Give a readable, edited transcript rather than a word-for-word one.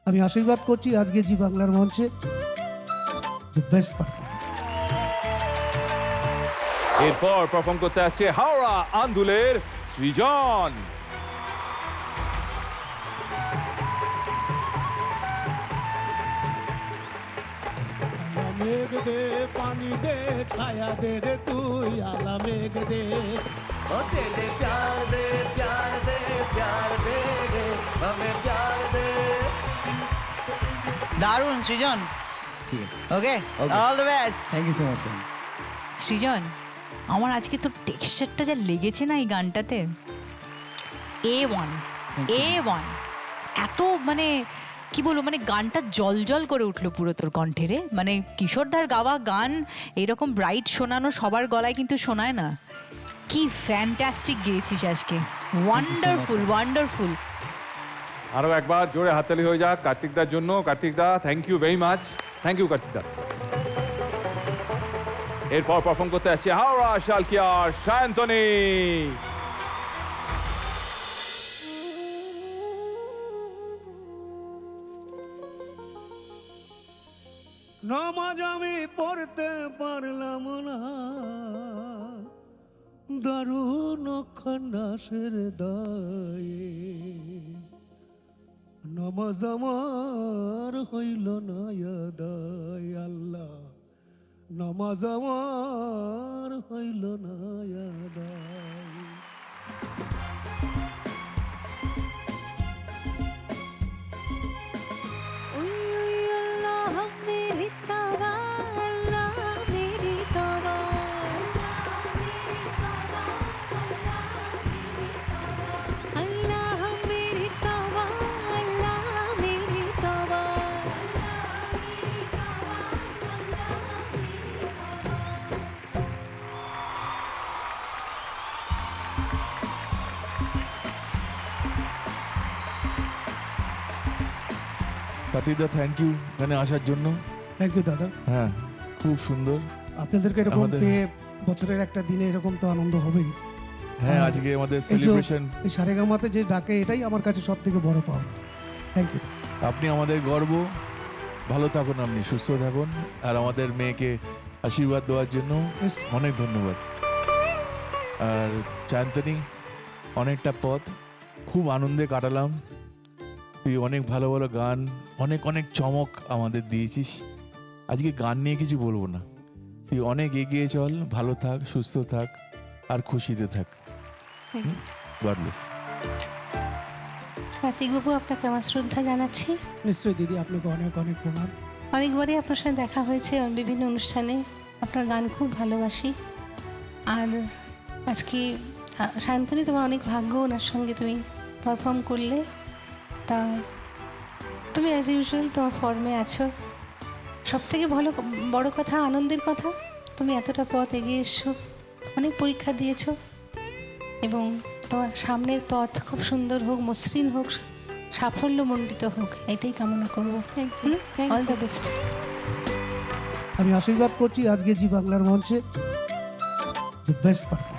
আমি আশীর্বাদ করছি আজকে জি বাংলার মঞ্চে বেস্ট পারফর্ম। এরপর পারফর্ম করতে আসছে হাওড়া আন্দুলের সৃজন। মেঘ দে পানি দে ছায়া দে রে তুই আলা মেঘ দে ও দে দে প্যার দে প্যার দে প্যার দে রে हमें प्यार दे। দারুণ Srijan. Okay, all the best. Thank you so much. Srijan, আমার আজকে তোর টেক্সচারটা যা লেগেছে না এই গানটাতে, A1 এত মানে কি বলবো, মানে গানটা জল জল করে উঠলো পুরো তোর কণ্ঠে রে। মানে কিশোরদার গাওয়া গান এরকম ব্রাইট শোনানো সবার গলায় কিন্তু শোনায় না। কি ফ্যান্টাস্টিক গেয়েছিস আজকে, ওয়ান্ডারফুল ওয়ান্ডারফুল। আরো একবার জোরে হাততালি হয়ে যাক কার্তিকদার জন্য। কার্তিকদা, thank you very much. Thank you কার্তিকদা। এরপর পারফর্ম করতে আসছে হাওড়া শালকিয়ার সায়ন্তনী। নামাজ আমি পড়তে পারলাম না দারুণ খন্ডাসের দায়ে নামাজ আমার হইল না আদায় আল্লাহ নামাজ আমার হইল না আদায়। কার্তিকদা, থ্যাংক ইউ এখানে আসার জন্য। থ্যাংক ইউ দাদা। হ্যাঁ, খুব সুন্দর। আপনাদেরকে এরকম পেয়ে বছরের একটা দিনে এরকম তো আনন্দ হবেই। হ্যাঁ, আজকে আমাদের এই যে সেলিব্রেশন। এই সারেগামাতে যে ডাকে, এটাই আমার কাছে সব থেকে বড় পাওয়া। Thank you. আপনি আমাদের গর্ব। ভালো থাকুন, আপনি সুস্থ থাকুন, আর আমাদের মেয়েকে আশীর্বাদ দেওয়ার জন্য Yes. অনেক ধন্যবাদ। আর সায়ন্তনী, অনেকটা পথ খুব আনন্দে কাটালাম। তুই অনেক ভালো ভালো গান, অনেক অনেক চমক আমাদের দিয়েছিস। আজকে গান নিয়ে কিছু বলবো না, তুই অনেক এগিয়ে চল, ভালো থাক, সুস্থ থাক, আর খুশিতে থাক। God bless. কার্তিকবাবু, আপনাকে আমার শ্রদ্ধা জানাচ্ছি। নিশ্চয়ই দিদি, আপনাকে অনেক অনেক প্রণাম। অনেকবারই আপনার সাথে দেখা হয়েছে বিভিন্ন অনুষ্ঠানে, আপনার গান খুব ভালোবাসি। আর আজকে শান্তনী, তোমার অনেক ভাগ্য, ওনার সঙ্গে তুমি পারফর্ম করলে। তা তুমি অ্যাজ ইউজুয়াল তোমার ফর্মে আছো। সবথেকে বড় কথা, আনন্দের কথা, তুমি এতটা পথ এগিয়ে এসছো, অনেক পরীক্ষা দিয়েছো, এবং তোমার সামনের পথ খুব সুন্দর হোক, মসৃণ হোক, সাফল্যমণ্ডিত হোক, এটাই কামনা করবো। All the best. আমি আশীর্বাদ করছি আজকে জি বাংলার মঞ্চে বেস্ট পারফর্ম।